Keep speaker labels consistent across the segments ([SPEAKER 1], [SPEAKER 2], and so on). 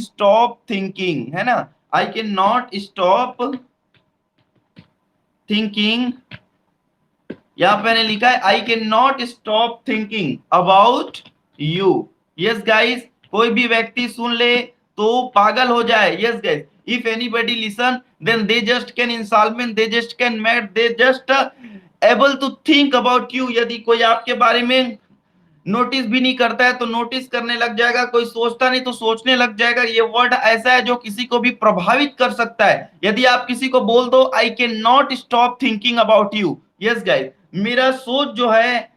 [SPEAKER 1] Stop thinking, है ना, I can not stop thinking, यहां पे मैंने लिखा है I can not stop thinking about you. Yes guys, कोई भी व्यक्ति सुन ले तो पागल हो जाए। Yes guys, if anybody listen then they just can insolvent, they just can mad, they just able to think about you. यदि कोई आपके बारे में नोटिस भी नहीं करता है तो नोटिस करने लग जाएगा, कोई सोचता नहीं तो सोचने लग जाएगा। ये वर्ड ऐसा है जो किसी को भी प्रभावित कर सकता है। यदि आप किसी को बोल दो आई can not stop thinking about you, yes guys, मेरा सोच जो है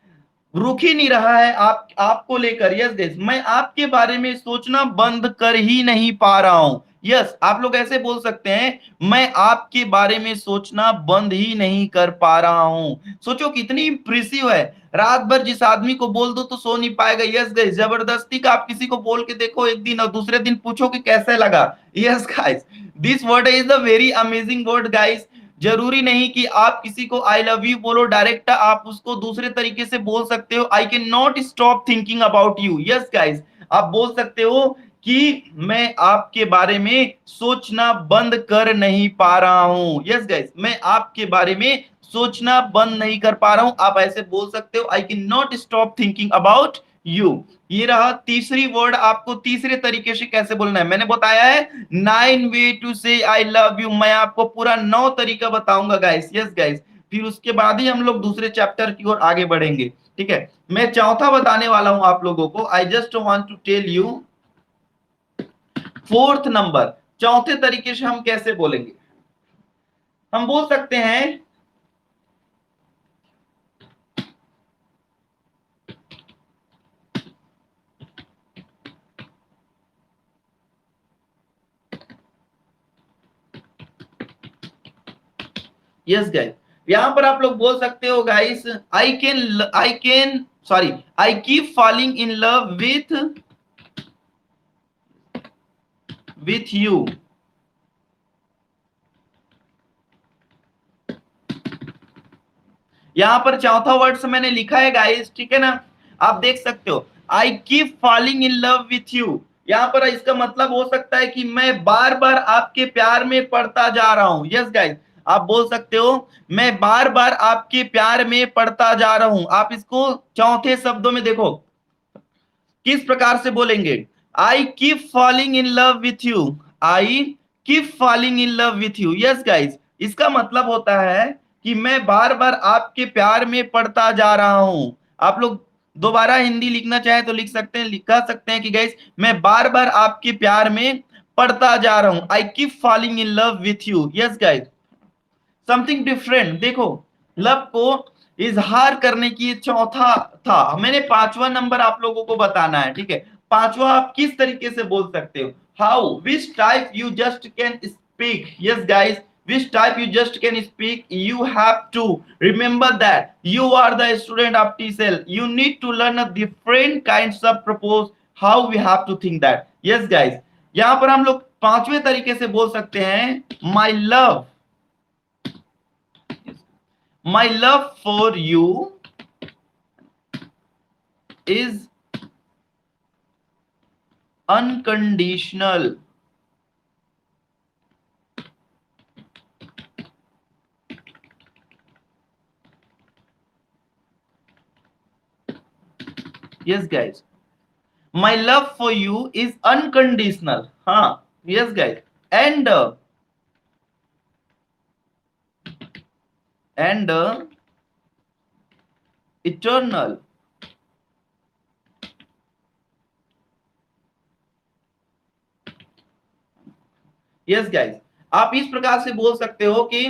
[SPEAKER 1] रुक ही नहीं रहा है आपको लेकर। यस गाइस, मैं आपके बारे में सोचना बंद कर ही नहीं पा रहा हूं। यस, आप लोग ऐसे बोल सकते हैं, मैं आपके बारे में सोचना बंद ही नहीं कर पा रहा हूं। सोचो कितनी इंप्रेसिव है। रात भर जिस आदमी को बोल दो तो सो नहीं पाएगा। यस गाइस, जबरदस्ती का आप किसी को बोल के देखो एक दिन और दूसरे दिन पूछो कि कैसे लगा। Yes guys, this word is a very amazing word guys. जरूरी नहीं कि आप किसी को आई लव यू बोलो डायरेक्ट, आप उसको दूसरे तरीके से बोल सकते हो, आई can not stop thinking about you. Yes guys, आप बोल सकते हो कि मैं आपके बारे में सोचना बंद कर नहीं पा रहा हूं। यस गाइस, मैं आपके बारे में सोचना बंद नहीं कर पा रहा हूं, आप ऐसे बोल सकते हो, आई can not stop thinking about you. ये रहा तीसरी वर्ड, आपको तीसरे तरीके से कैसे बोलना है। मैंने बताया है 9 वे टू से आई लव यू, मैं आपको पूरा 9 तरीका बताऊंगा गाइस। यस गाइस, फिर उसके बाद ही हम लोग दूसरे चैप्टर की ओर आगे बढ़ेंगे। ठीक है, मैं चौथा बताने वाला हूं आप लोगों को। I just want to tell you fourth number, चौथे तरीके से हम कैसे बोलेंगे। हम बोल सकते हैं यस गाइस, यहां पर आप लोग बोल सकते हो guys, I can sorry, I keep falling in love with you. यहां पर चौथा वर्ड से मैंने लिखा है गाइस, ठीक है ना, आप देख सकते हो, आई keep falling in love with you. यहां पर इसका मतलब हो सकता है कि मैं बार बार आपके प्यार में पड़ता जा रहा हूं। यस गाइस, आप बोल सकते हो मैं बार बार आपके प्यार में पड़ता जा रहा हूं। आप इसको चौथे शब्दों में देखो किस प्रकार से बोलेंगे, आई keep falling in love with you, I keep falling in love with you. Yes guys, इसका मतलब होता है कि मैं बार बार आपके प्यार में पड़ता जा रहा हूं। आप लोग दोबारा हिंदी लिखना चाहे तो लिख सकते हैं, लिखा सकते हैं कि गाइस मैं बार बार आपके प्यार में पड़ता जा रहा हूं, आई keep falling in love with you. Yes guys, something different देखो, लव को इजहार करने की चौथा था। मैंने पांचवा नंबर आप लोगों को बताना है। ठीक है, पांचवा आप किस तरीके से बोल सकते हो, how which type you just can speak. Yes guys, which type you just can speak, you have to remember that you are the student of TCL, you need to learn a different kinds of propose, how we have to think that। yes guys, यहां पर हम लोग पांचवें तरीके से बोल सकते हैं my love, my love for you is unconditional। yes guys, my love for you is unconditional। हाँ, yes guys, and and eternal। Yes guys, आप इस प्रकार से बोल सकते हो कि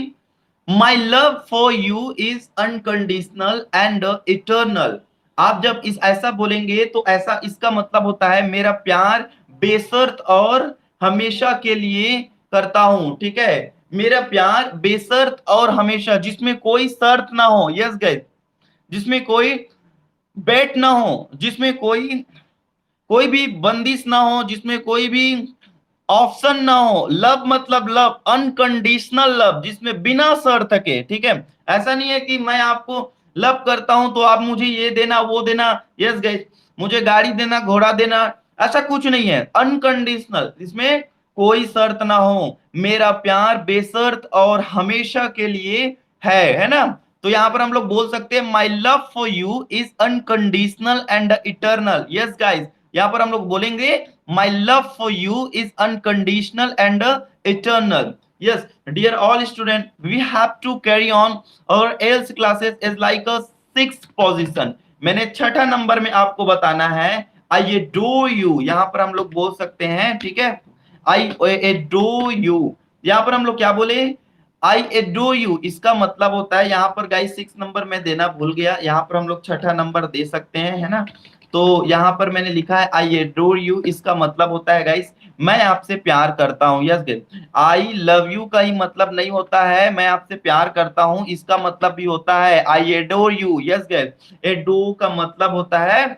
[SPEAKER 1] माई love for you is unconditional and eternal. आप जब इस ऐसा बोलेंगे तो ऐसा इसका मतलब होता है मेरा प्यार बेशर्त और हमेशा के लिए करता हूं। ठीक है, मेरा प्यार बेशर्त और हमेशा, जिसमें कोई शर्त ना हो। यस गाइस, जिसमें कोई बेट ना हो, जिसमें कोई कोई भी बंदिश ना हो, जिसमें कोई भी ऑप्शन ना हो। लव मतलब लव, अनकंडीशनल लव, जिसमें बिना शर्त के। ठीक है, ऐसा नहीं है कि मैं आपको लव करता हूं तो आप मुझे ये देना वो देना। यस गाइस, मुझे गाड़ी देना घोड़ा देना ऐसा कुछ नहीं है, अनकंडीशनल, इसमें कोई शर्त ना हो, मेरा प्यार बेशर्त और हमेशा के लिए है ना। तो यहां पर हम लोग बोल सकते हैं my love for you is unconditional and eternal. Yes guys, यहां पर हम लोग बोलेंगे my love for you is unconditional and eternal. Yes dear all student, we have to carry on और else classes is like a six position. मैंने छठा number में आपको बताना है आई एडोर यू, यहां पर हम लोग बोल सकते हैं, ठीक है, आई एडोर यू। यहां पर हम लोग क्या बोले, आई एडोर यू, इसका मतलब होता है, यहाँ पर गाइस सिक्स नंबर में देना भूल गया, यहाँ पर हम लोग छठा नंबर दे सकते हैं, है ना। तो यहाँ पर मैंने लिखा है आई एडोर यू, इसका मतलब होता है गाइस मैं आपसे प्यार करता हूँ। Yes guys, I love you का ही मतलब नहीं होता है मैं आपसे प्यार करता हूँ, इसका मतलब भी होता है आई एडोर यू। यस गाइस, एडो का मतलब होता है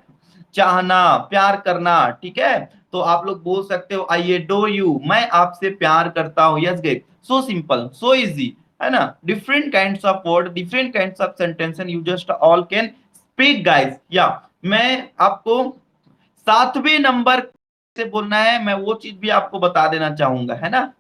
[SPEAKER 1] चाहना, प्यार करना, ठीक है। तो आप लोग बोल सकते हो आई एडोर यू, मैं आपसे प्यार करता हूँ। Yes guys, so simple, so easy, है ना। Different kinds of word, different kinds of sentence you just all can speak guys. या मैं आपको सातवें नंबर से बोलना है, मैं वो चीज भी आपको बता देना चाहूंगा, है ना।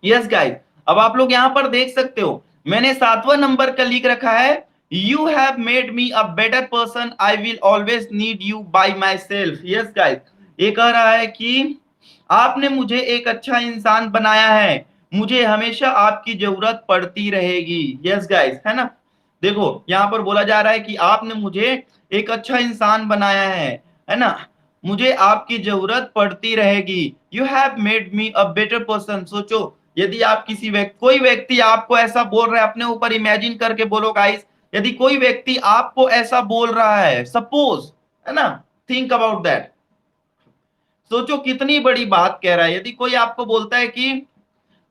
[SPEAKER 1] यस गाइस, अब आप लोग यहां पर देख सकते हो मैंने सातवां नंबर का लिख रखा है, you have made me a better person, I will always need you by my self. Yes guys, ये कह रहा है कि आपने मुझे एक अच्छा इंसान बनाया है, मुझे हमेशा आपकी जरूरत पड़ती रहेगी। यस गाइस, है ना। देखो यहां पर बोला जा रहा है कि आपने मुझे एक अच्छा इंसान बनाया है ना, मुझे आपकी जरूरत पड़ती रहेगी। You have made me a better person. सोचो, यदि आप किसी व्यक्ति, कोई व्यक्ति आपको ऐसा बोल रहा है, अपने ऊपर इमेजिन करके बोलो गाइस, यदि कोई व्यक्ति आपको ऐसा बोल रहा है, सपोज, है ना, थिंक अबाउट दैट, सोचो कितनी बड़ी बात कह रहा है। यदि कोई आपको बोलता है कि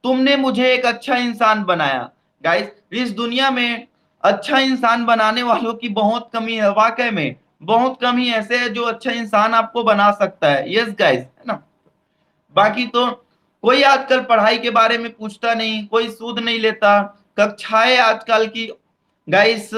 [SPEAKER 1] तुमने मुझे एक अच्छा इंसान बनाया, गाइस इस दुनिया में अच्छा इंसान बनाने वालों की बहुत कमी है, वाकई में बहुत कम ही ऐसे है जो अच्छा इंसान आपको बना सकता है। यस गाइस, है ना। बाकी तो कोई आजकल पढ़ाई के बारे में पूछता नहीं, कोई सूद नहीं लेता, कक्षाएं आजकल की गाइस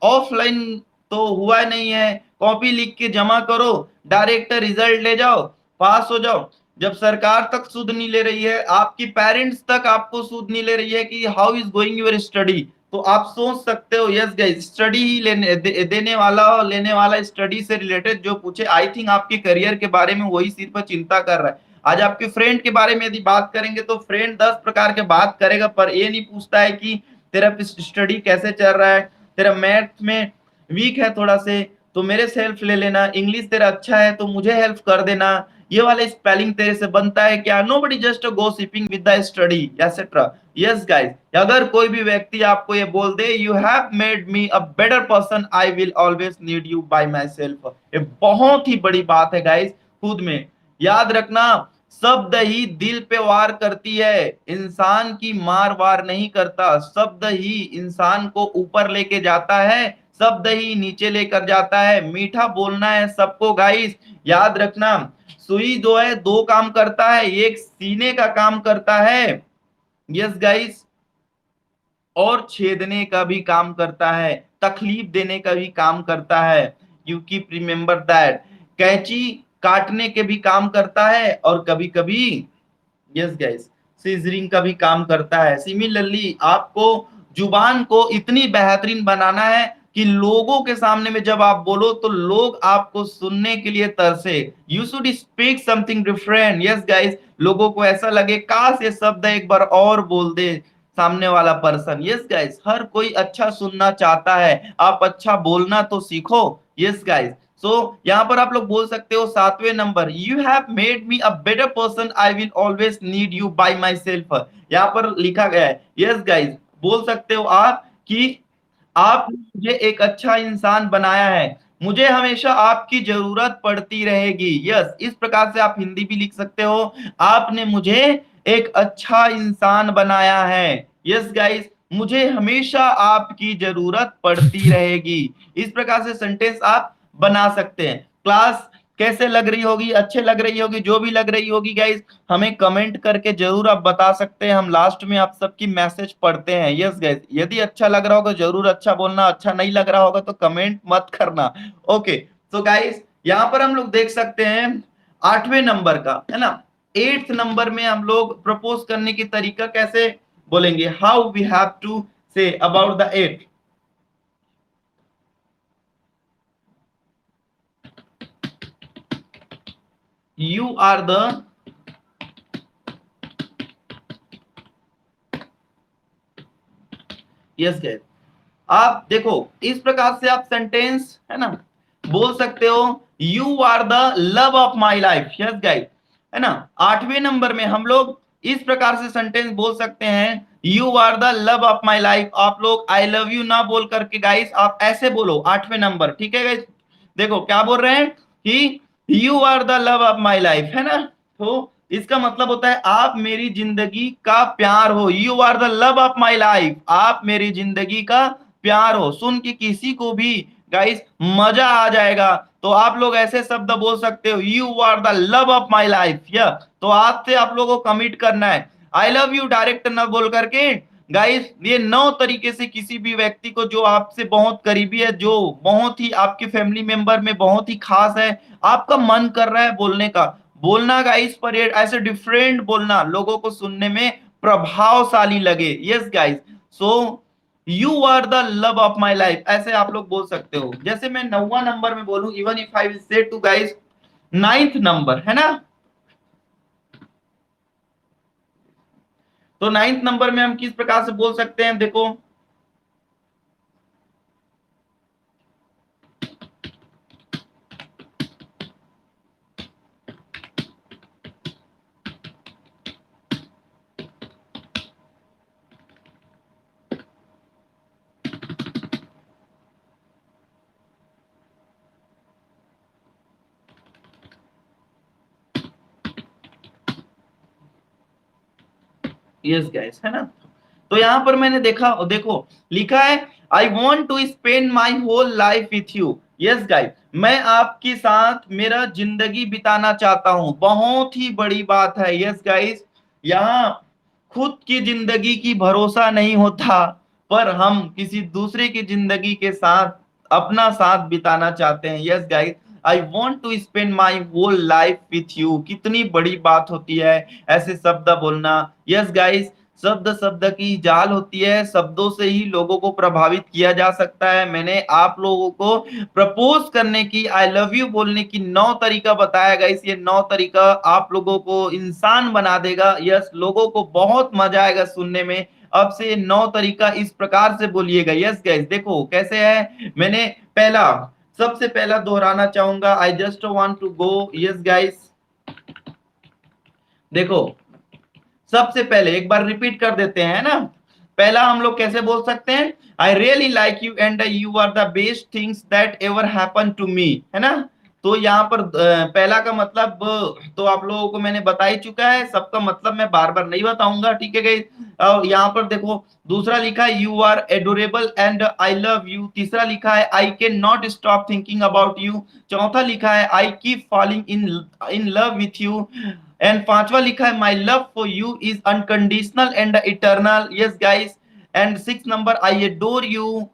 [SPEAKER 1] ऑफलाइन तो हुआ नहीं है, कॉपी लिख के जमा करो, डायरेक्ट रिजल्ट ले जाओ, पास हो जाओ। जब सरकार तक सूद नहीं ले रही है, आपकी पेरेंट्स तक आपको सूद नहीं ले रही है कि how is going your study, तो आप सोच सकते हो। यस गाइस, स्टडी ही देने वाला और लेने वाला स्टडी से रिलेटेड जो पूछे, आई थिंक आपके करियर के बारे में वही सिर्फ चिंता कर रहा है। आज आपके फ्रेंड के बारे में यदि बात करेंगे तो फ्रेंड 10 प्रकार के बात करेगा, पर ये नहीं पूछता है कि तेरा स्टडी कैसे चल रहा है, तेरा मैथ में वीक है थोड़ा से तो मेरे से हेल्प ले लेना, इंग्लिश तेरा अच्छा है तो मुझे हेल्प कर देना, ये वाला स्पेलिंग तेरे से बनता है क्या। No buddy just gossiping with the study etcetera. Yes guys, अगर कोई भी व्यक्ति आपको ये बोल दे you have made me a better person, I will always need you by myself, ये बहुत ही बड़ी बात है गाइस। खुद में याद रखना, शब्द ही दिल पे वार करती है, इंसान की मार वार नहीं करता, शब्द ही इंसान को ऊपर लेके जाता है, शब्द ही नीचे लेकर जाता है। मीठा बोलना है सबको गाइस, याद रखना। सुई जो है दो काम करता है, एक सीने का काम करता है, यस गाइस, और छेदने का भी काम करता है, तकलीफ देने का भी काम करता है। यू कीप रिमेंबर दैट, कैंची काटने के भी काम करता है और कभी कभी, यस गाइस, सीजरिंग का भी काम करता है। सिमिलरली आपको जुबान को इतनी बेहतरीन बनाना है कि लोगों के सामने में जब आप बोलो तो लोग आपको सुनने के लिए तरसे। You should speak something different. Yes guys, लोगों को ऐसा लगे काश ये शब्द एक बार और बोल दे सामने वाला पर्सन। यस गाइस, हर कोई अच्छा सुनना चाहता है, आप अच्छा बोलना तो सीखो। यस गाइस, सो यहाँ पर आप लोग बोल सकते हो 7वें number, you have made me a better person, I will always need you by myself. यहाँ पर लिखा गया है। यस गाइस, बोल सकते हो आप कि आपने मुझे एक अच्छा इंसान बनाया है, मुझे हमेशा आपकी जरूरत पड़ती रहेगी। यस, इस प्रकार से आप हिंदी भी लिख सकते हो, आपने मुझे एक अच्छा इंसान बनाया है। यस गाइस, मुझे हमेशा आपकी जरूरत पड़ती रहेगी। इस प्रकार से सेंटेंस आप बना सकते हैं। क्लास कैसे लग रही होगी, अच्छे लग रही होगी, जो भी लग रही होगी गाइस, हमें कमेंट करके जरूर आप बता सकते हैं। हम लास्ट में आप सबकी मैसेज पढ़ते हैं। यस गाइस, यदि अच्छा लग रहा होगा जरूर अच्छा बोलना, अच्छा नहीं लग रहा होगा तो कमेंट मत करना। ओके, तो गाइस यहाँ पर हम लोग देख सकते हैं 8वें नंबर का, है ना। 8th नंबर में हम लोग प्रपोज करने की तरीका कैसे बोलेंगे, how we have to say about the 8। You are the, yes guys, आप देखो इस प्रकार से आप सेंटेंस, है ना, बोल सकते हो, you are the love of my life. Yes guys, है ना। 8वें नंबर में हम लोग इस प्रकार से सेंटेंस बोल सकते हैं, you are the love of my life. आप लोग आई लव यू ना बोल करके गाइस आप ऐसे बोलो 8वें नंबर, ठीक है गाइस। देखो क्या बोल रहे हैं कि you are the love of my life, है ना। तो इसका मतलब होता है आप मेरी जिंदगी का प्यार हो। You are the love of my life, आप मेरी जिंदगी का प्यार हो। सुन के किसी को भी गाइस मजा आ जाएगा, तो आप लोग ऐसे शब्द बोल सकते हो, you are the love of my life. या तो आपसे आप लोगों को कमिट करना है, आई लव यू डायरेक्ट न बोल करके गाइस। ये 9 तरीके से किसी भी व्यक्ति को जो आपसे बहुत करीबी है, जो बहुत ही आपके फैमिली मेंबर में बहुत ही खास है, आपका मन कर रहा है बोलने का, बोलना गाइस। पर ये ऐसे डिफरेंट बोलना लोगों को सुनने में प्रभावशाली लगे। Yes guys, so you are the love of my life, ऐसे आप लोग बोल सकते हो। जैसे मैं 9वां नंबर में बोलूं, even if I will say to guys 9th number, है ना। तो 9th नंबर में हम किस प्रकार से बोल सकते हैं, देखो, यस गाइस, है ना। तो यहां पर मैंने देखा, देखो लिखा है, I want to spend my whole life with you. Yes guys, मैं आपके साथ मेरा जिंदगी बिताना चाहता हूं। बहुत ही बड़ी बात है। यस गाइस, यहाँ खुद की जिंदगी की भरोसा नहीं होता, पर हम किसी दूसरे की जिंदगी के साथ अपना साथ बिताना चाहते हैं। Yes guys, I want to spend my whole life with you. कितनी बड़ी बात होती है ऐसे शब्द बोलना। यस गाइस, शब्द शब्द की जाल होती है, शब्दों से ही लोगों को प्रभावित किया जा सकता है। मैंने आप लोगों को प्रपोज करने की, आई लव यू बोलने की 9 तरीका बताया गया। ये 9 तरीका आप लोगों को इंसान बना देगा। यस, लोगों को बहुत मजा आएगा सुनने में। अब से 9 तरीका इस प्रकार से बोलिएगा। यस गाइस, देखो कैसे है। मैंने पहला, सबसे पहला दोहराना चाहूंगा, I just want to go. Yes guys, देखो सबसे पहले एक बार रिपीट कर देते हैं ना। पहला हम लोग कैसे बोल सकते हैं, I really like you and you are the best things that ever happen to me, है ना। तो यहाँ पर पहला का मतलब तो आप लोगों को मैंने बता ही चुका है, सबका मतलब मैं बार बार नहीं बताऊंगा, ठीक है गाइस। और यहाँ पर देखो दूसरा लिखा है, you are adorable and I love you. तीसरा लिखा है, I can not stop thinking about you. चौथा लिखा है, I keep falling in in love with you. And पांचवा लिखा है, my love for you is unconditional and eternal. Yes guys, and 6 number, I adore you.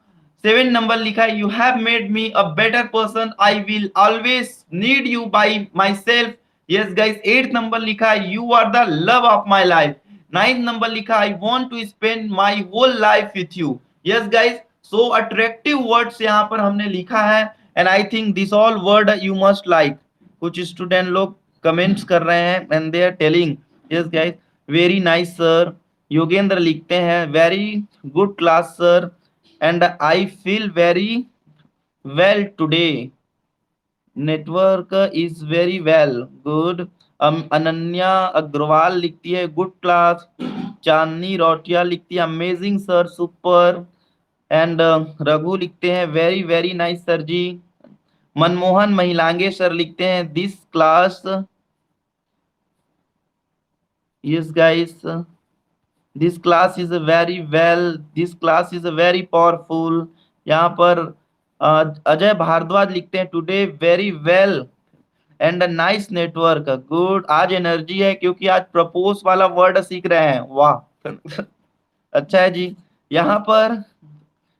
[SPEAKER 1] 7 number लिखा है, you have made me a better person, I will always need you by my self. Yes guys, 8 number लिखा है, you are the love of my life. 9th number लिखा, I want to spend my whole life with you. Yes guys, so attractive words यहाँ पर हमने लिखा है, and I think this all word you must like. कुछ student लोग comments कर रहे हैं and they are telling yes guys very nice sir. Yogendra लिखते हैं very good class sir and I feel very well today, network is very well good. Ananya Agarwal लिखती है good class. Chandni Rotiya लिखती है amazing sir super. And Raghu लिखते हैं very very nice sir ji. Manmohan Mahilange sir लिखते हैं this class, yes guys this class is very well, this class is very powerful. यहाँ पर अजय भारद्वाज लिखते हैं today very well and nice network good. आज एनर्जी है क्योंकि आज प्रपोज वाला वर्ड सीख रहे हैं, वाह अच्छा है जी। यहाँ पर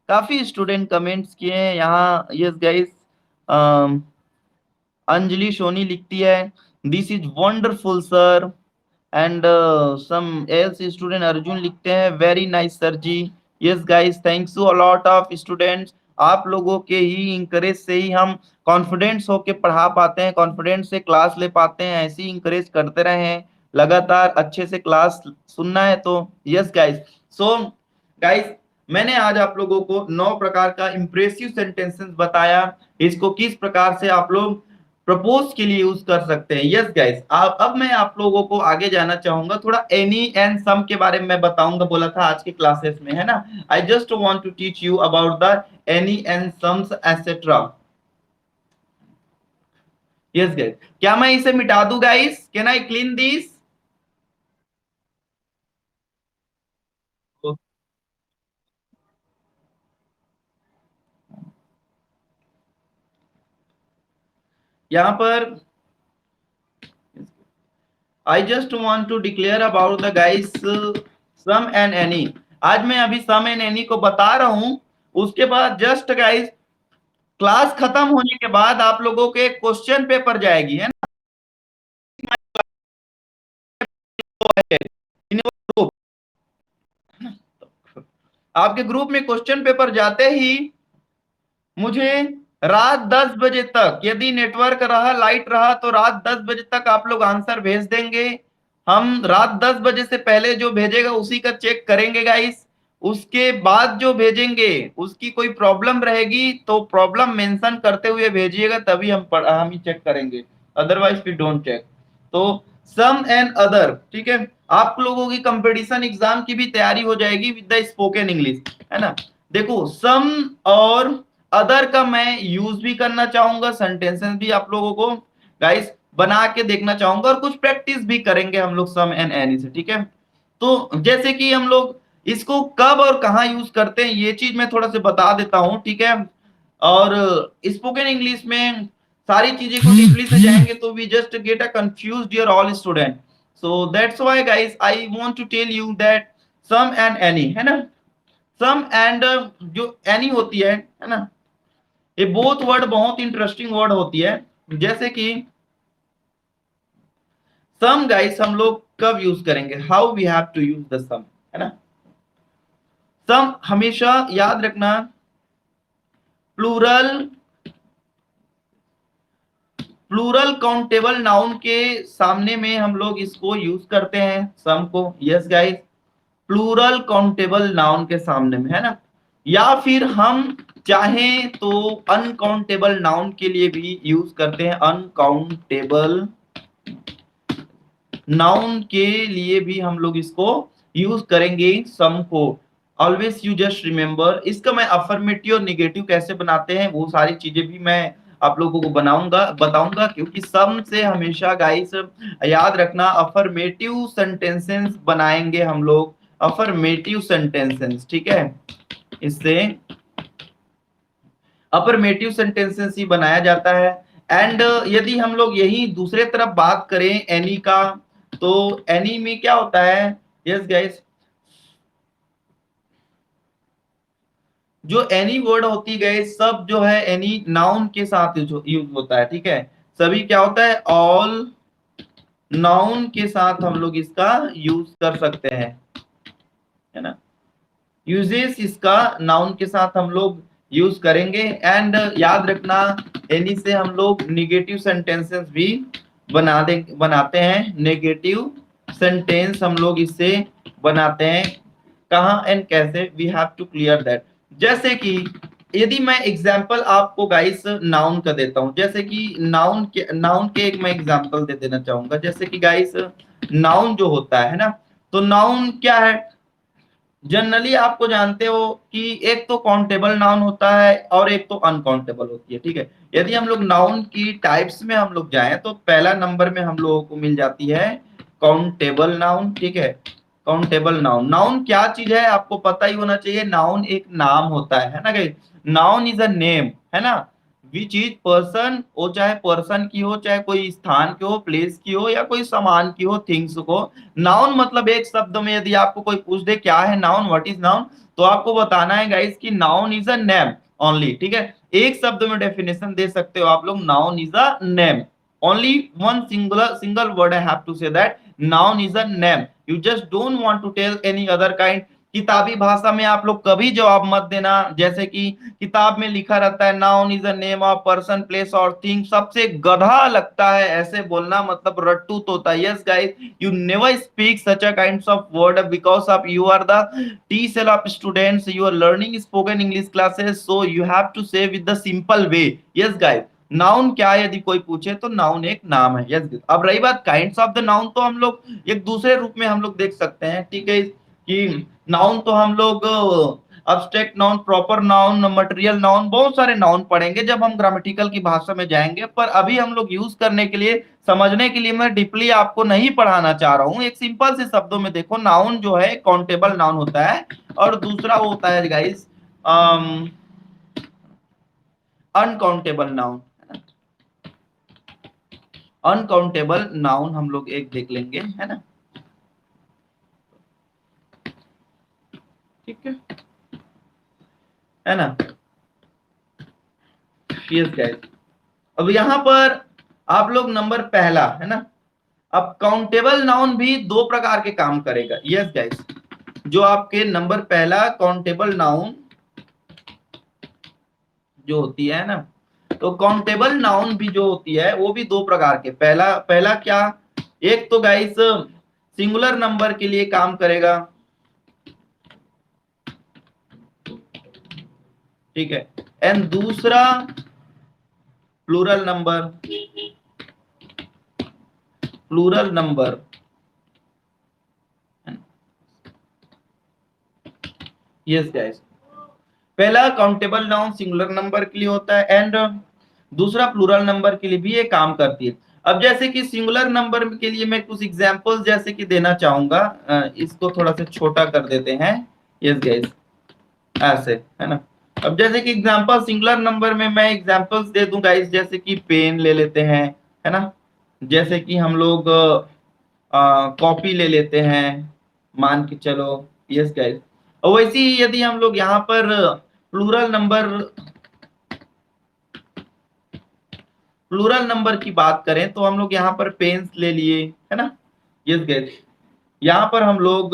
[SPEAKER 1] काफी स्टूडेंट कमेंट्स किए हैं यहाँ, यस गाइस अंजलि सोनी लिखती है this is wonderful sir and some else student Arjun लिखते हैं very nice sir ji. Yes guys thanks to a lot of students, आप लोगों के ही इंकरेज से ही हम कॉन्फिडेंस होके पढ़ा पाते हैं, कॉन्फिडेंस से क्लास ले पाते हैं। ऐसे ही इंकरेज करते रहे, लगातार अच्छे से क्लास सुनना है तो यस गाइस। सो गाइस मैंने आज आप लोगों को 9 प्रकार का इंप्रेसिव सेंटेंसेस बताया, इसको किस प्रकार से आप लोग प्रपोज के लिए यूज कर सकते हैं। यस गाइस अब मैं आप लोगों को आगे जाना चाहूंगा, थोड़ा एनी एंड सम के बारे में मैं बताऊंगा, बोला था आज के क्लासेस में है ना। I just want to teach you about the any and sums etcetera. Yes guys क्या मैं इसे मिटा दूं guys, can I clean this? यहाँ पर I just want to declare about the guys some and any. आज मैं अभी सम एंड एनी को बता रहा हूं, उसके बाद जस्ट गाइस क्लास खत्म होने के बाद आप लोगों के क्वेश्चन पेपर जाएगी है ना ग्रुप, आपके ग्रुप में क्वेश्चन पेपर जाते ही मुझे रात 10 बजे तक, यदि नेटवर्क रहा लाइट रहा तो रात 10 बजे तक आप लोग आंसर भेज देंगे। हम रात 10 बजे से पहले जो भेजेगा उसी का चेक करेंगे गाइस। उसके बाद जो भेजेंगे उसकी कोई प्रॉब्लम रहेगी तो प्रॉब्लम मेंशन करते हुए भेजिएगा, तभी हम ही चेक करेंगे, अदरवाइज वी डोंट चेक। तो सम एंड अदर, ठीक है, आप लोगों की कंपटीशन एग्जाम की भी तैयारी हो जाएगी विद द स्पोकन इंग्लिश, है ना। देखो सम और अदर का मैं यूज भी करना चाहूंगा, सेंटेंसेस भी आप लोगों को गाइस बना के देखना चाहूंगा, और कुछ प्रैक्टिस भी करेंगे हम लोग सम एंड एनी से, ठीक है। तो जैसे कि हम लोग इसको कब और कहाँ यूज करते हैं ये चीज मैं थोड़ा सा बता देता हूँ, ठीक है। और स्पोकन इंग्लिश में सारी चीजें को डीपली से जाएंगे तो we just get a confused here all student. So that's why guys I want to tell you that some and any, है ना। सम एंड जो एनी होती है ना, ये बोथ वर्ड बहुत इंटरेस्टिंग वर्ड होती है। जैसे कि सम गाइस हम लोग कब यूज करेंगे, how we have to use the some, है ना। सम हमेशा याद रखना प्लूरल, प्लूरल काउंटेबल नाउन के सामने में हम लोग इसको यूज करते हैं सम को, yes guys, plural countable noun के सामने में, है ना। या फिर हम चाहें तो अनकाउंटेबल नाउन के लिए भी यूज करते हैं, अनकाउंटेबल नाउन के लिए भी हम लोग इसको यूज करेंगे सम को। ऑलवेज यू जस्ट रिमेम्बर, इसका मैं अफर्मेटिव और निगेटिव कैसे बनाते हैं वो सारी चीजें भी मैं आप लोगों को बताऊंगा, क्योंकि सम से हमेशा गाइस याद रखना अफर्मेटिव सेंटेंसेस बनाएंगे हम लोग, अफर्मेटिव सेंटेंसेस, ठीक है। इससे अफर्मेटिव सेंटेंसेस ही बनाया जाता है। एंड यदि हम लोग यही दूसरे तरफ बात करें एनी का, तो एनी में क्या होता है, यस गाइस, जो एनी वर्ड होती गए सब जो है एनी नाउन के साथ यूज होता है, ठीक है। सभी क्या होता है, ऑल नाउन के साथ हम लोग इसका यूज कर सकते हैं, है ना। यूजेस इसका नाउन के साथ हम लोग यूज करेंगे। एंड याद रखना एनी से हम लोग निगेटिव सेंटेंसेस भी बनाते हैं। नेगेटिव सेंटेंस हम लोग इससे बनाते हैं। कहाँ एंड कैसे, we have to clear that. जैसे कि यदि मैं एग्जाम्पल आपको गाइस नाउन का देता हूं, जैसे कि नाउन के एक मैं एग्जाम्पल दे देना चाहूंगा। जैसे कि गाइस नाउन जो होता है ना, तो नाउन क्या है, जनरली आपको जानते हो कि एक तो काउंटेबल नाउन होता है और एक तो अनकाउंटेबल होती है, ठीक है। यदि हम लोग नाउन की टाइप्स में हम लोग जाएं तो पहला नंबर में हम लोगों को मिल जाती है काउंटेबल नाउन, ठीक है। काउंटेबल नाउन, नाउन क्या चीज है आपको पता ही होना चाहिए। नाउन एक नाम होता है ना guys. Noun is a name, है ना। विच इज पर्सन, वो चाहे पर्सन की हो, चाहे कोई स्थान की हो, प्लेस की हो, या कोई सामान की हो, थिंग्स को। नाउन मतलब एक शब्द में यदि आपको कोई पूछ दे क्या है नाउन, व्हाट इज नाउन, तो आपको बताना है गाइस कि noun is a name only, ठीक है। एक शब्द में डेफिनेशन दे सकते हो आप लोग, noun is a name. Only one single word I have to say that noun is a name. You just don't want to tell any other kind. किताबी भाषा में आप लोग कभी जवाब मत देना, जैसे कि किताब में लिखा रहता है noun is a name of person, place और थिंग। सबसे गधा लगता है ऐसे बोलना, मतलब रट्टू तोता। Yes guys, you never speak such a kinds of word because of you are the T cell of students, you are learning spoken English classes, so you have to say with the simple way। yes guys, noun क्या है यदि कोई पूछे तो noun एक नाम है। Yes yes, अब रही बात काइंड्स ऑफ द नाउन, तो हम लोग एक दूसरे रूप में हम लोग देख सकते हैं, ठीक है। कि नाउन तो हम लोग abstract noun, proper noun, material noun, बहुत सारे नाउन पढ़ेंगे जब हम ग्रामेटिकल की भाषा में जाएंगे। पर अभी हम लोग यूज करने के लिए, समझने के लिए मैं डीपली आपको नहीं पढ़ाना चाह रहा हूँ। एक सिंपल से शब्दों में देखो, नाउन जो है काउंटेबल नाउन होता है, और दूसरा होता है guys uncountable noun. Uncountable noun हम लोग एक देख लेंगे, है ना, ठीक है ना। यस गाइस, अब यहाँ पर आप लोग नंबर पहला, है ना। अब काउंटेबल नाउन भी दो प्रकार के काम करेगा। यस गाइस, जो आपके नंबर पहला काउंटेबल नाउन जो होती है ना, तो काउंटेबल नाउन भी जो होती है वो भी दो प्रकार के। पहला पहला क्या, एक तो गाइस सिंगुलर नंबर के लिए काम करेगा, ठीक है। एंड दूसरा plural number, plural number. Yes guys, पहला काउंटेबल नाउन सिंगुलर नंबर के लिए होता है, एंड दूसरा प्लूरल नंबर के लिए भी ये काम करती है। अब जैसे कि सिंगुलर नंबर के लिए मैं कुछ एग्जांपल्स जैसे कि देना चाहूंगा, इसको थोड़ा सा छोटा कर देते हैं। यस गाइस, ऐसे, है ना। अब जैसे कि एग्जांपल सिंगुलर नंबर में मैं एग्जांपल्स दे दूं गाइस, जैसे कि पेन ले लेते हैं, है ना। जैसे कि हम लोग कॉपी ले लेते हैं, मान के चलो। यस गाइस, और वैसे ही यदि हम लोग यहाँ पर प्लूरल नंबर, प्लूरल नंबर की बात करें तो हम लोग यहाँ पर पेन्स ले लिए, है ना। यस गाइस, यहाँ पर हम लोग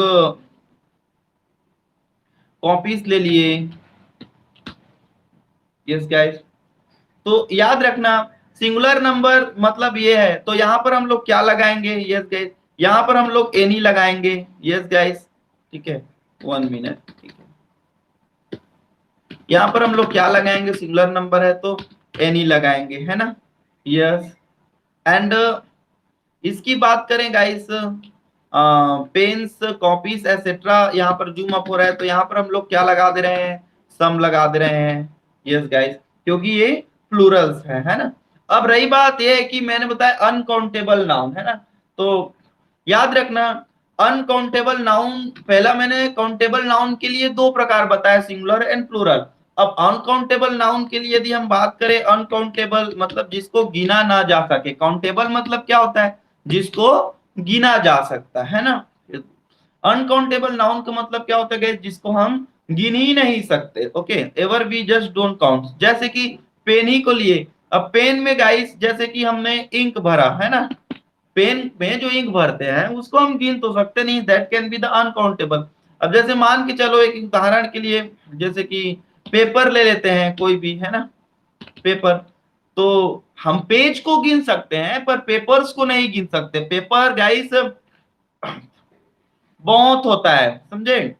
[SPEAKER 1] कॉपीज ले लिए। यस गाइस, तो याद रखना सिंगुलर नंबर मतलब ये है, तो यहाँ पर हम लोग क्या लगाएंगे। यस गाइस, यहाँ पर हम लोग एनी लगाएंगे। यस गाइस, ठीक है, 1 मिनट, ठीक है। यहाँ पर हम लोग क्या लगाएंगे, सिंगुलर नंबर है तो एनी लगाएंगे, है ना। यस, एंड इसकी बात करें गाइस, पेन्स, कॉपीज एसेट्रा, यहाँ पर जूम अप हो रहा है तो यहाँ पर हम लोग क्या लगा दे रहे हैं, सम लगा दे रहे हैं। यस गाइस, क्योंकि ये प्लूरल्स है ना। अब रही बात ये है कि मैंने बताया अनकाउंटेबल नाउन, है ना। तो याद रखना अनकाउंटेबल नाउन, पहला मैंने काउंटेबल नाउन के लिए दो प्रकार बताया, सिंगुलर एंड प्लूरल। अब अनकाउंटेबल नाउन के लिए यदि हम बात करें, अनकाउंटेबल मतलब जिसको गिना ना जा सके। काउंटेबल मतलब क्या होता है, जिसको गिना जा सकता है ना। अनकाउंटेबल नाउन का मतलब क्या होता है, जिसको हम गिन ही नहीं सकते। Okay, ever we just don't count. जैसे कि पेन ही को लिए, अब पेन में गाइस जैसे कि हमने इंक भरा, है ना। पेन में जो इंक भरते हैं उसको हम गिन तो सकते नहीं, that can be the uncountable. अब जैसे मान के चलो एक उदाहरण के लिए, जैसे कि पेपर ले लेते हैं कोई भी, है ना, पेपर। तो हम पेज को गिन सकते हैं पर पेपर्स को नहीं गिन सकते। पेपर गाइस बहुत होता है, समझे,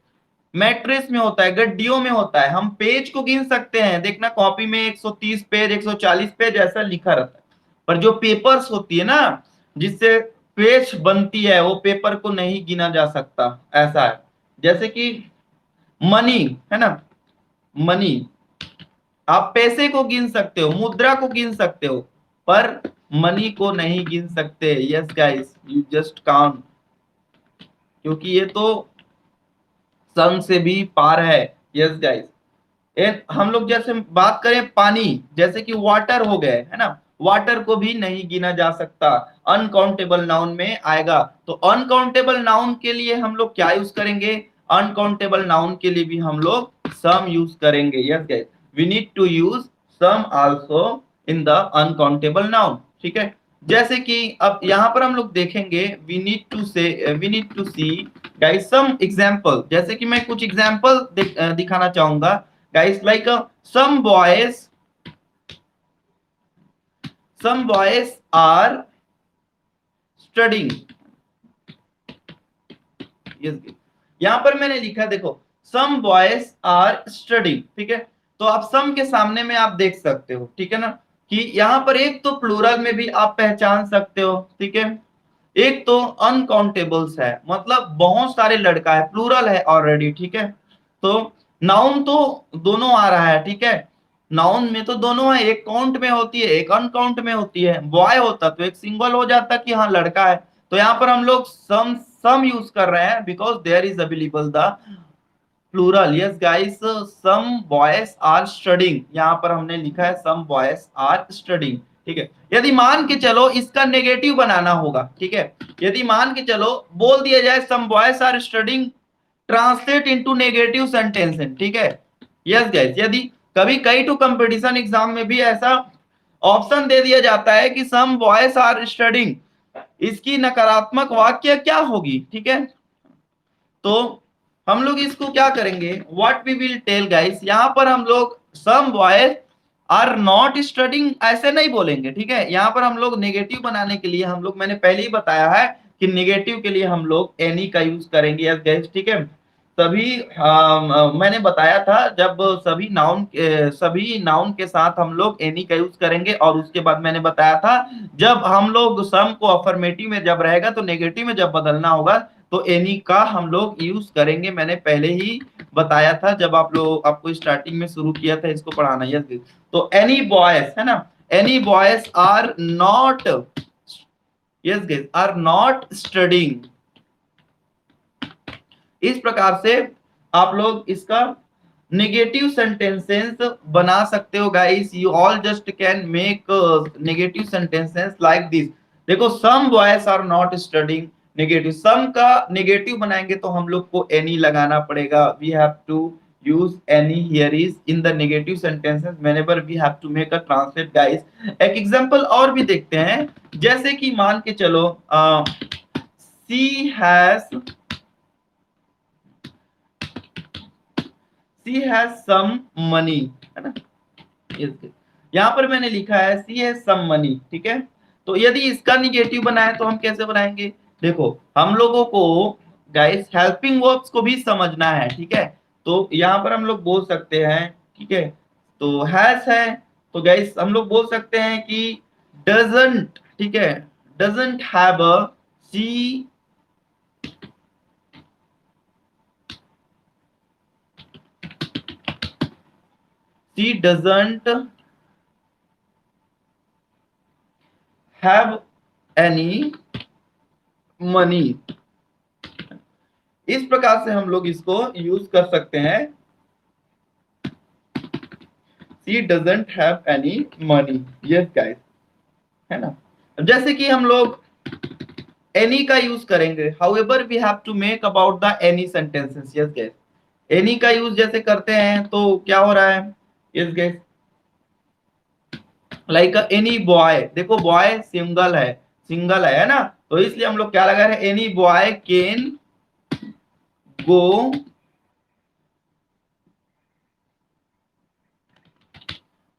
[SPEAKER 1] मैट्रिक्स में होता है, गड्डियों में होता है। हम पेज को गिन सकते हैं, देखना कॉपी में 130 पेज 140 पेज ऐसा लिखा रहता है। पर जो पेपर्स होती है ना, जिससे पेज बनती है, वो पेपर को नहीं गिना जा सकता। ऐसा है। जैसे कि मनी, है ना, मनी, आप पैसे को गिन सकते हो, मुद्रा को गिन सकते हो, पर मनी को नहीं गिन सकते। Yes guys, you just count, क्योंकि ये तो सन से भी पार है। यस गाइस, हम लोग जैसे बात करें पानी, जैसे कि वाटर हो गए, है ना, वाटर को भी नहीं गिना जा सकता, अनकाउंटेबल नाउन में आएगा। तो अनकाउंटेबल नाउन के लिए हम लोग क्या यूज करेंगे? अनकाउंटेबल नाउन के लिए भी हम लोग सम यूज करेंगे। Yes guys, we need to use some also in the uncountable noun. ठीक है, जैसे कि अब यहाँ पर हम लोग देखेंगे, we need to say, we need to see guys some example. जैसे कि मैं कुछ एग्जांपल दिखाना चाहूंगा guys, like some boys are studying। yes, यहां पर मैंने लिखा, देखो some boys are studying, ठीक है। तो आप some के सामने में आप देख सकते हो, ठीक है ना, कि यहाँ पर एक तो प्लूरल में भी आप पहचान सकते हो, ठीक है। एक तो अनकाउंटेबल्स है, मतलब बहुत सारे लड़का है, प्लूरल है ऑलरेडी, ठीक है। तो नाउन तो दोनों आ रहा है, ठीक है, नाउन में तो दोनों है, एक काउंट में होती है, एक अनकाउंट में होती है। बॉय होता तो एक सिंगल हो जाता कि हाँ लड़का है। तो यहाँ पर हम लोग सम यूज कर रहे हैं, because there is available the plural. Yes guys, some boys are studying, यहाँ पर हमने लिखा है सम बॉयज आर स्टडिंग, ठीक है। यदि मान के चलो इसका नेगेटिव बनाना होगा, ठीक है, यदि मान के चलो बोल दिया जाए some boys are studying, translate into negative sentence, ठीक है। यस गाइस, यदि कभी कई टू कंपटीशन एग्जाम में भी ऐसा ऑप्शन दे दिया जाता है कि सम बॉयज आर स्टडिंग, इसकी नकारात्मक वाक्य क्या होगी, ठीक है। तो हम लोग इसको क्या करेंगे, what we will tell guys, यहाँ पर हम लोग some boys are not studying ऐसे नहीं बोलेंगे, ठीक है। यहाँ पर हम लोग नेगेटिव बनाने के लिए हम लोग, मैंने पहले ही बताया है कि नेगेटिव के लिए हम लोग एनी का यूज करेंगे। यस गाइस, ठीक है। सभी मैंने बताया था, जब सभी नाउन के साथ हम लोग एनी का यूज करेंगे, और उसके बाद मैंने बताया था जब हम लोग सम को अफर्मेटिव में जब रहेगा तो नेगेटिव में जब बदलना होगा तो एनी का हम लोग यूज करेंगे। मैंने पहले ही बताया था जब आपको स्टार्टिंग में शुरू किया था इसको पढ़ाना। यस, तो एनी बॉयज, है ना, any boys are not, yes guys, are not studying. इस प्रकार से आप लोग इसका नेगेटिव सेंटेंसेस बना सकते हो guys. You all just can make negative sentences like this. देखो some boys are not studying, negative, some का नेगेटिव बनाएंगे तो हम लोग को एनी लगाना पड़ेगा। We have to use any here is in the negative sentences whenever we have to make a translate guys। एक एग्जांपल और भी देखते हैं, जैसे कि मान के चलो she has some money, है ना। यहाँ पर मैंने लिखा है she has some money, ठीक है। तो यदि इसका निगेटिव बनाए तो हम कैसे बनाएंगे? देखो हम लोगों को गाइस हेल्पिंग वर्ब्स को भी समझना है, ठीक है। तो यहाँ पर हम लोग बोल सकते हैं, ठीक है, तो हैज है, तो गाइस हम लोग बोल सकते हैं कि डजंट, ठीक है, doesn't have a, she doesn't have any money। इस प्रकार से हम लोग इसको यूज कर सकते हैं, she doesn't have any money। yes guys, है ना। जैसे कि हम लोग any का यूज करेंगे, however we have to make about the any sentences। yes guys, any का यूज जैसे करते हैं तो क्या हो रहा है? yes guys, like any boy, देखो बॉय सिंगल है ना, तो इसलिए हम लोग क्या लगा रहे हैं, any boy can go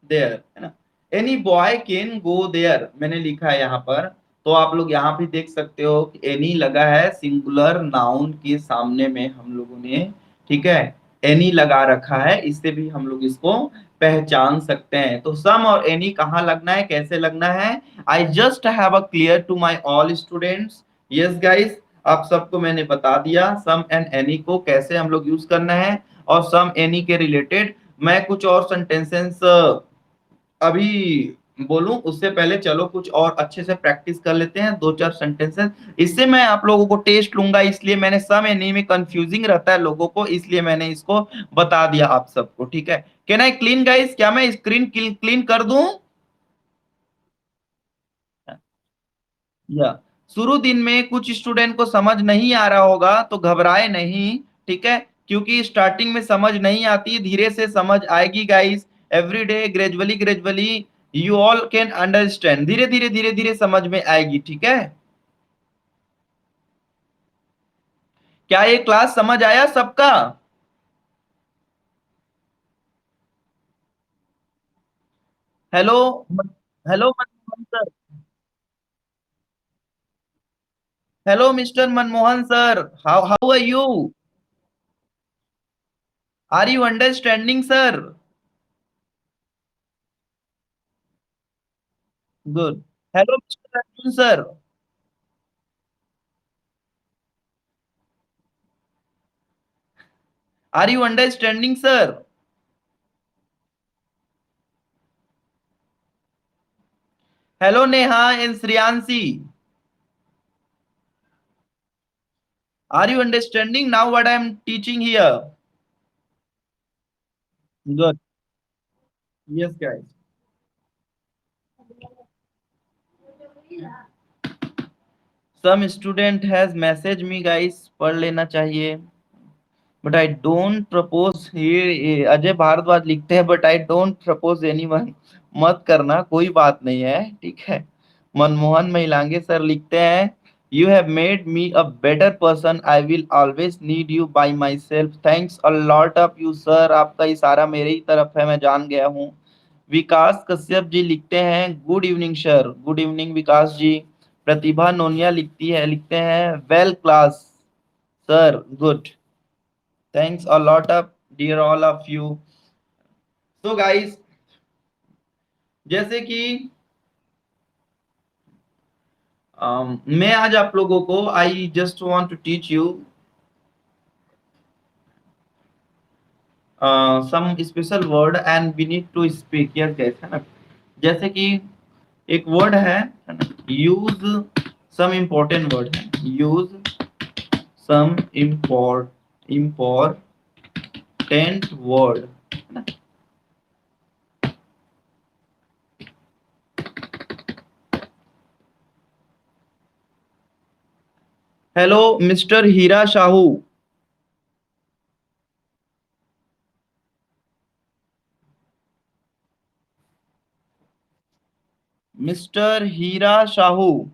[SPEAKER 1] there, है ना। Any boy can go there मैंने लिखा है यहाँ पर। तो आप लोग यहाँ भी देख सकते हो कि एनी लगा है सिंगुलर नाउन के सामने में हम लोगों ने, ठीक है, एनी लगा रखा है, इससे भी हम लोग इसको पहचान सकते हैं। तो सम और एनी कहाँ लगना है, कैसे लगना है? I just have a clear to my all students. Yes guys, आप सबको मैंने बता दिया सम एंड एनी को कैसे हम लोग यूज करना है। और सम एनी के रिलेटेड मैं कुछ और सेंटेंसेस अभी बोलूं उससे पहले चलो कुछ और अच्छे से प्रैक्टिस कर लेते हैं, दो चार सेंटेंसेस। इससे मैं आप लोगों को टेस्ट लूंगा, इसलिए मैंने सम एनी में कंफ्यूजिंग रहता है लोगों को, इसलिए मैंने इसको बता दिया आप सबको, ठीक है। कैन आई क्लीन गाइस, क्या मैं स्क्रीन क्लीन कर दूं? या शुरू दिन में कुछ स्टूडेंट को समझ नहीं आ रहा होगा तो घबराए नहीं, ठीक है, क्योंकि स्टार्टिंग में समझ नहीं आती, धीरे से समझ आएगी guys. Every day gradually gradually you all can understand, धीरे धीरे समझ में आएगी, ठीक है। क्या ये क्लास समझ आया सबका? Hello, hello Manmohan sir, hello mister Manmohan sir, how are you? Are you understanding sir? Good. Hello mister Arjun sir, are you understanding sir? Hello Neha and Shriyanshi, are you understanding now what I am teaching here? Good. Yes, guys. Some student has messaged me guys, पढ़ लेना चाहिए। But I don't propose, ये अजय भारद्वाज लिखते हैं, but I don't propose anyone, मत करना, कोई बात नहीं है, ठीक है। मनमोहन महिलांगे सर लिखते हैं, you have made me a better person, I will always need you by my self, thanks a lot of you sir, आपका इशारा मेरे ही तरफ है, मैं जान गया हूँ। विकास कश्यप जी लिखते हैं, good evening sir, good evening Vikas ji. Pratibha Noniya लिखते हैं, well class sir, good, thanks a lot of dear all of you. तो गाइस, जैसे कि मैं आज आप लोगों को I just want to teach you some special word and we need to speak, yes guys, है ना। जैसे कि एक वर्ड है ना, यूज सम इम्पोर्टेंट वर्ड है, यूज सम इम्पोर्टेंट वर्ड, है ना। हेलो मिस्टर हीरा शाहू, मिस्टर हीरा शाहू।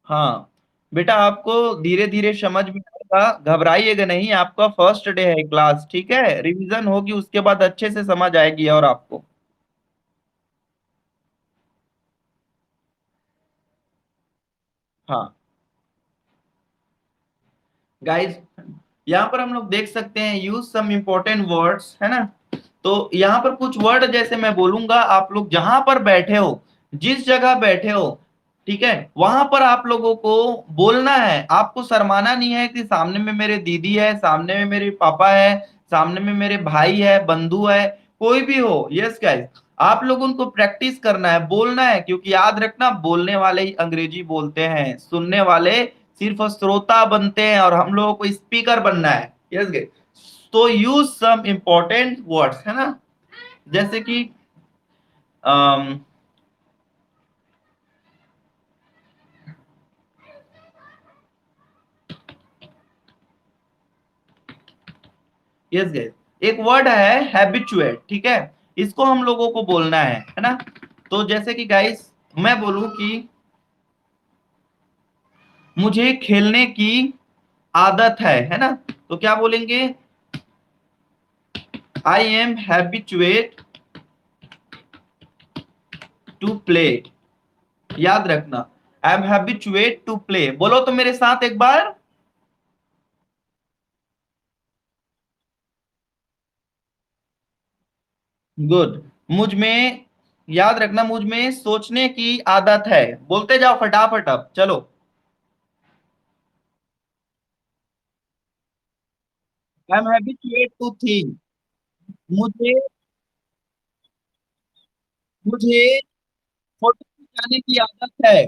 [SPEAKER 1] हाँ बेटा, आपको धीरे धीरे समझ में आएगा, घबराइएगा नहीं, आपका फर्स्ट डे है क्लास, ठीक है, रिवीजन होगी उसके बाद अच्छे से समझ आएगी और आपको। हाँ गाइस, यहाँ पर हम लोग देख सकते हैं यूज सम इम्पोर्टेंट वर्ड्स, है ना। तो यहाँ पर कुछ वर्ड जैसे मैं बोलूंगा, आप लोग जहां पर बैठे हो, जिस जगह बैठे हो, ठीक है, वहां पर आप लोगों को बोलना है, आपको शर्माना नहीं है कि सामने में मेरे दीदी है, सामने में मेरे पापा है, सामने में मेरे भाई है, बंधु है, कोई भी हो, यस गाइस, आप लोग उनको प्रैक्टिस करना है, बोलना है, क्योंकि याद रखना बोलने वाले ही अंग्रेजी बोलते हैं, सुनने वाले सिर्फ श्रोता बनते हैं, और हम लोगों को स्पीकर बनना है, यस गाइस। तो यूज सम इंपॉर्टेंट वर्ड्स, है ना। जैसे कि यस गाइस, एक वर्ड है हैबिचुएट, ठीक है, इसको हम लोगों को बोलना है ना। तो जैसे कि गाइस, मैं बोलूं कि मुझे खेलने की आदत है ना, तो क्या बोलेंगे? I am habituate to play. याद रखना, I am habituate to play. बोलो तो मेरे साथ एक बार। गुड। मुझ में, याद रखना, मुझ में सोचने की आदत है। बोलते जाओ फटाफट, अब चलो। I am habituate to think. मुझे मुझे फोटो खिंचाने की आदत है।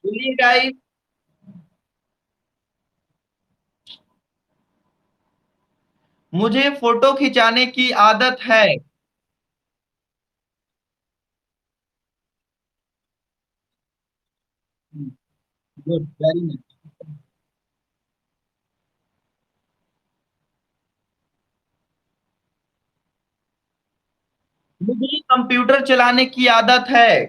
[SPEAKER 1] बोलिए गाइस। मुझे फोटो खिंचाने की आदत है। Good, very nice. मुझे कंप्यूटर चलाने की आदत है।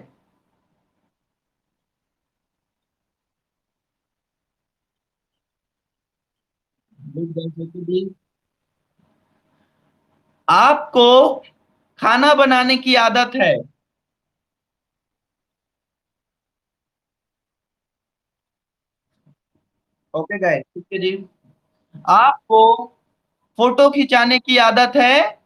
[SPEAKER 1] गुड, जैसे कि आपको खाना बनाने की आदत है। ओके गाइस, ठीक है जी। आपको फोटो खिंचाने की आदत है।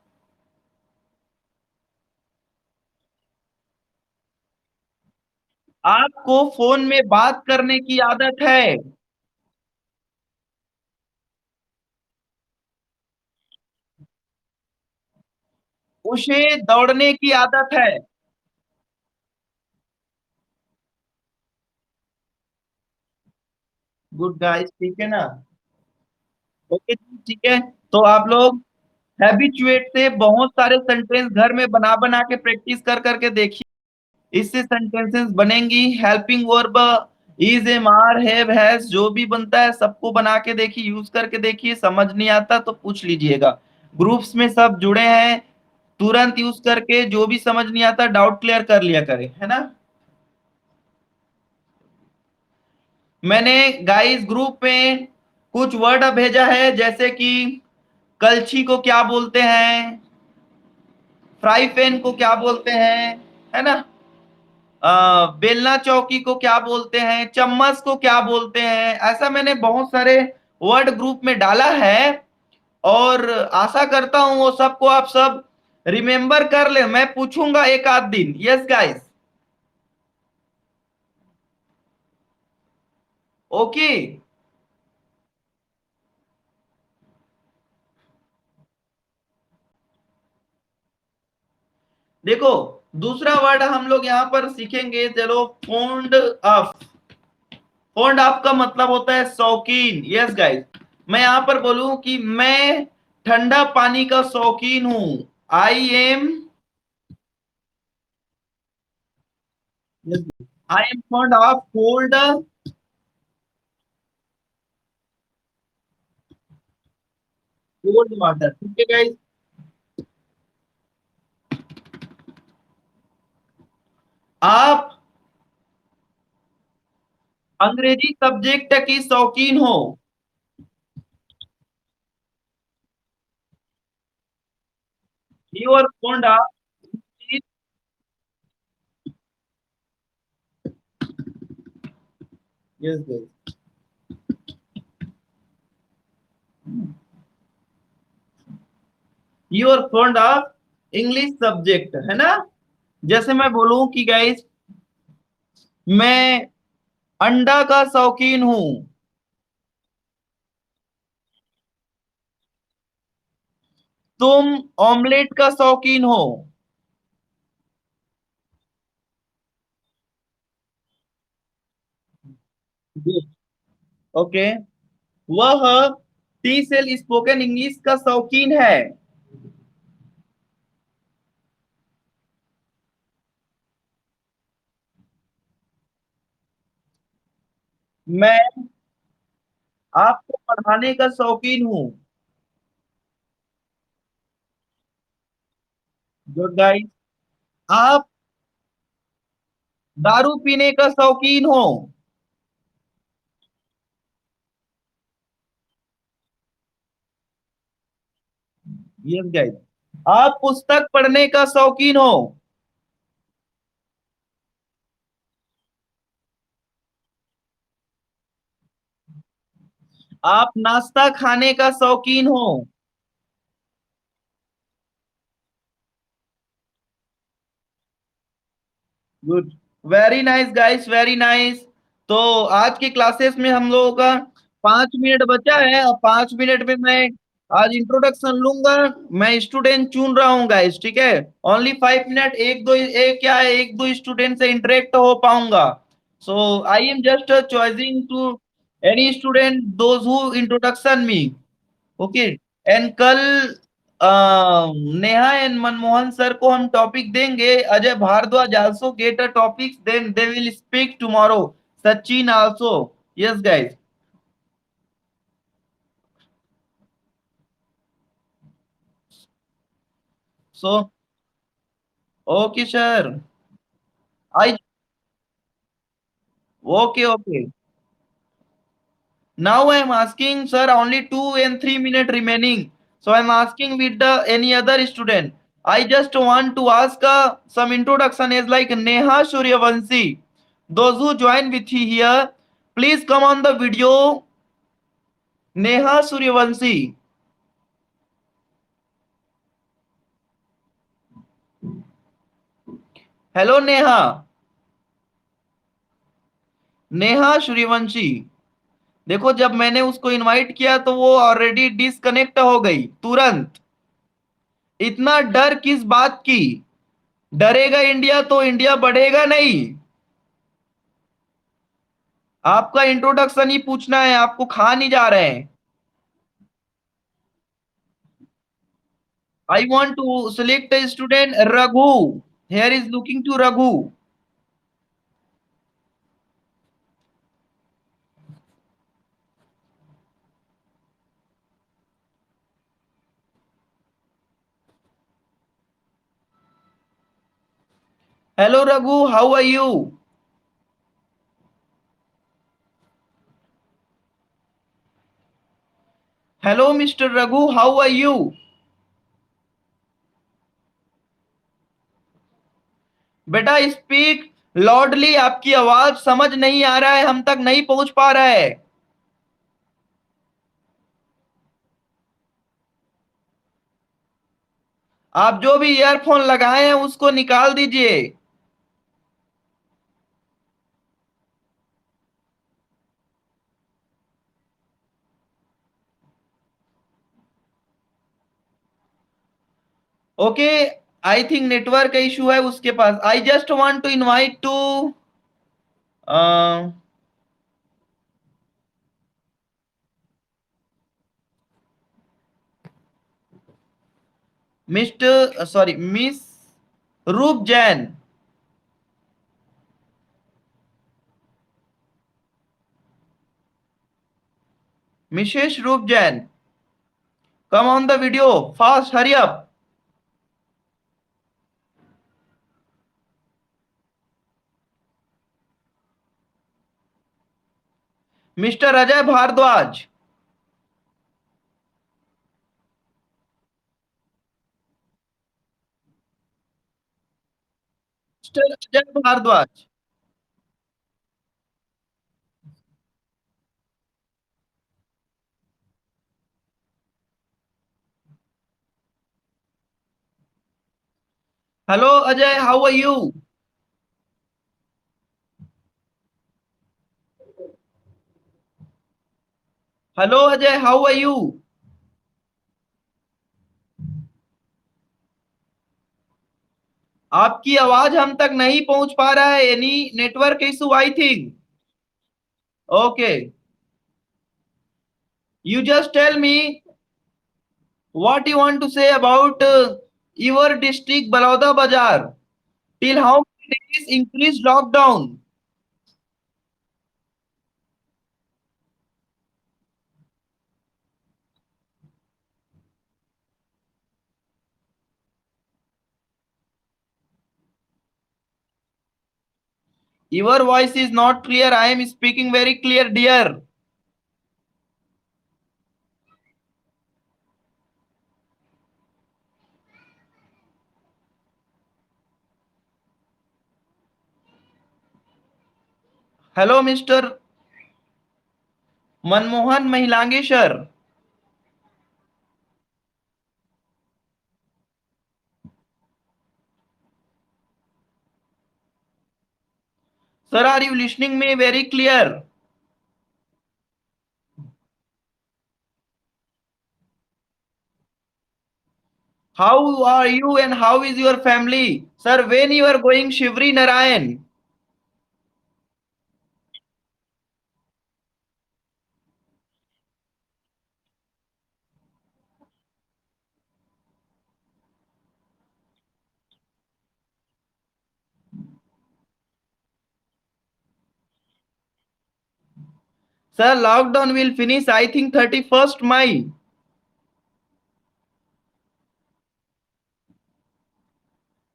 [SPEAKER 1] आपको फोन में बात करने की आदत है। उसे दौड़ने की आदत है। गुड गाइस, ठीक है ना। ओके जी, ठीक है। तो आप लोग हैबिचुएट से बहुत सारे सेंटेंस घर में बना बना के प्रैक्टिस कर करके देखिए। इससे सेंटेंसेस बनेंगी। Helping verb, is, am, are, have, has, जो भी बनता है सबको बना के देखिए, यूज करके देखिए। समझ नहीं आता तो पूछ लीजिएगा। ग्रुप्स में सब जुड़े हैं, तुरंत यूज करके जो भी समझ नहीं आता डाउट क्लियर कर लिया करें, है ना। मैंने गाइस ग्रुप में कुछ वर्ड भेजा है, जैसे कि कलछी को क्या बोलते हैं, फ्राई पैन को क्या बोलते हैं, है ना। बेलना चौकी को क्या बोलते हैं, चम्मच को क्या बोलते हैं। ऐसा मैंने बहुत सारे वर्ड ग्रुप में डाला है, और आशा करता हूं वो सबको आप सब रिमेम्बर कर ले। मैं पूछूंगा एक आध दिन। Yes guys. ओके। देखो, दूसरा वर्ड हम लोग यहाँ पर सीखेंगे, चलो। Found of. फोन्ड ऑफ का मतलब होता है शौकीन। Yes guys. मैं यहां पर बोलूं कि मैं ठंडा पानी का शौकीन हूं। I am, I am fond of cold cold water. ठीक है गाइस। आप अंग्रेजी सब्जेक्ट की शौकीन हो। You are fond of. Yes guys. You are fond of English subject, है ना। जैसे मैं बोलूं कि गाइस, मैं अंडा का शौकीन हूं। तुम ऑमलेट का शौकीन हो। ओके। वह टी सेल स्पोकन इंग्लिश का शौकीन है। मैं आपको पढ़ाने का शौकीन हूँ। Good guys. आप दारू पीने का शौकीन हो। यस गाइस, आप पुस्तक पढ़ने का शौकीन हो? आप नाश्ता खाने का शौकीन हो? Good, very nice guys, very nice. तो आज की क्लासेस में हम लोगों का 5 मिनट बचा है, और 5 मिनट में मैं आज इंट्रोडक्शन लूंगा। मैं स्टूडेंट चुन रहा हूँ गाइस, ठीक है? ओनली 5 मिनट, एक दो, एक क्या है, एक दो स्टूडेंट से इंटरेक्ट हो पाऊंगा। So I am just choosing to any student those who introduction me. Okay, and कल नेहा एंड मनमोहन सर को हम टॉपिक देंगे। Ajay Bhardwaj also get a topic, then they will speak tomorrow. Sachin also. Yes guys. So okay sir. I okay okay. Now I am asking, sir, only 2 and 3 minutes remaining. So I am asking with the any other student. I just want to ask some introduction is like Neha Suryavanshi. Those who join with here, please come on the video. Neha Suryavanshi. Hello Neha. Neha Suryavanshi. देखो, जब मैंने उसको invite किया तो वो already disconnect हो गई तुरंत। इतना डर किस बात की? डरेगा इंडिया तो इंडिया बढ़ेगा नहीं। आपका इंट्रोडक्शन ही पूछना है, आपको खा नहीं जा रहे हैं। I want to select a student Raghu. Here is looking to Raghu. Hello Raghu, how are you? Hello mister Raghu, how are you? बेटा स्पीक लाउडली, आपकी आवाज समझ नहीं आ रहा है, हम तक नहीं पहुंच पा रहा है। आप जो भी ईयरफोन लगाए हैं उसको निकाल दीजिए। ओके, आई थिंक नेटवर्क का इशू है उसके पास। I just want to invite to mister sorry miss Roop Jain. Mrs Roop Jain, come on the video fast, hurry up. Mister Ajay Bhardwaj. Mister Ajay Bhardwaj. Hello Ajay, how are you? Hello Ajay, how are you? आपकी आवाज हम तक नहीं पहुंच पा रहा है, any network issue I think. Okay, you just tell me what you want to say about your district Baloda Bazar. Till how many days increase lockdown? Your voice is not clear, I am speaking very clear dear. Hello mister Manmohan Mahilange sir. Sir, are you listening me very clear? How are you and how is your family? Sir, when you are going Shivri Narayan? Sir, lockdown will finish, I think, 31st May.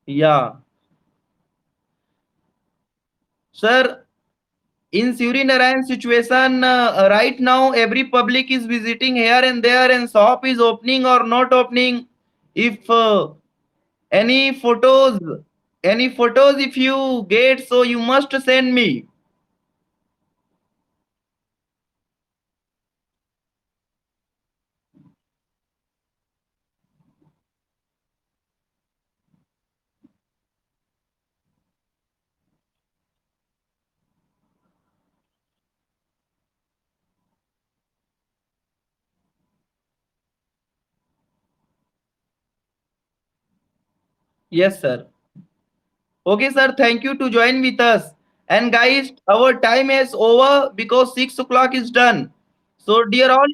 [SPEAKER 1] Yeah. Sir, in Shivri Narayan situation, right now, every public is visiting here and there and shop is opening or not opening. If any photos, any photos if you get, so you must send me. Yes, sir. Okay, sir. Thank you to join with us. And guys, our time is over because 6 o'clock is done. So, dear all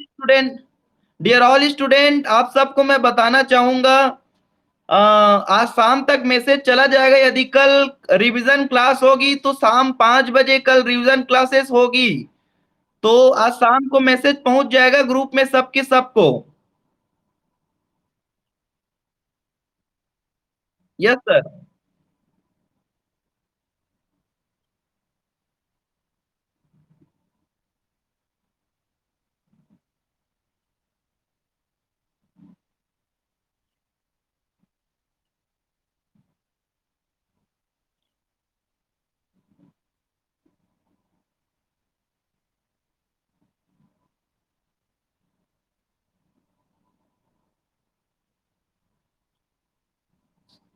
[SPEAKER 1] student, आप सबको मैं बताना चाहूंगा, आज शाम तक message चला जाएगा. यदि कल रिवीजन क्लास होगी तो शाम 5 बजे कल रिवीजन क्लासेस होगी. तो आज शाम को मैसेज पहुंच जाएगा ग्रुप में सबके सबको. Yes sir.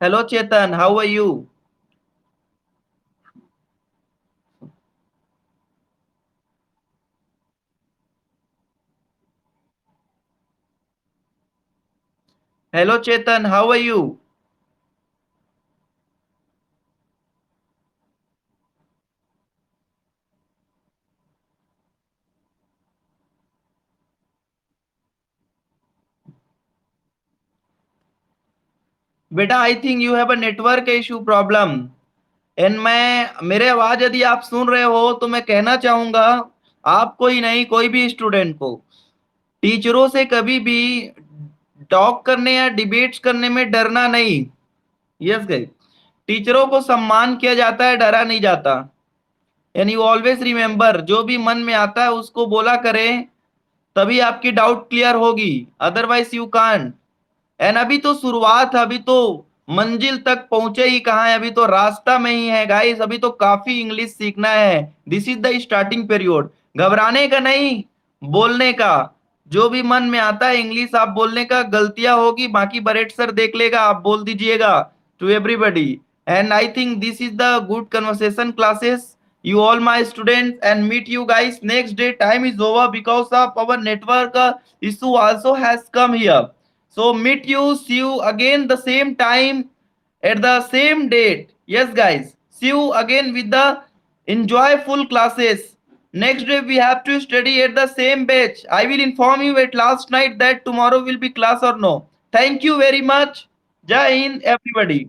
[SPEAKER 1] Hello Chetan, how are you? Hello Chetan, how are you? बेटा, I think you have a network issue problem. And मैं मेरे आवाज यदि आप सुन रहे हो तो मैं कहना चाहूंगा, आपको ही नहीं कोई भी स्टूडेंट को, टीचरों से कभी भी टॉक करने या डिबेट्स करने में डरना नहीं. यस गाइस, टीचरों को सम्मान किया जाता है, डरा नहीं जाता. एंड यू ऑलवेज रिमेम्बर, जो भी मन में आता है उसको बोला करें, तभी आपकी डाउट क्लियर होगी. Otherwise you can't. एंड अभी तो शुरुआत है, अभी तो मंजिल तक पहुंचे ही कहाँ है, अभी तो रास्ता में ही है गाइस. अभी तो काफी इंग्लिश सीखना है. This is the starting period. घबराने का नहीं, बोलने का. जो भी मन में आता है इंग्लिश आप बोलने का. गलतियां होगी, बाकी बरेट सर देख लेगा, आप बोल दीजिएगा to everybody. And I think this is the good conversation classes. You all my students and meet you guys next day. Time is over because of our network issue also has come here. So meet you, see you again the same time at the same date. Yes guys, see you again with the enjoyable classes. Next day we have to study at the same batch. I will inform you at last night that tomorrow will be class or no. Thank you very much. Jai Hind everybody.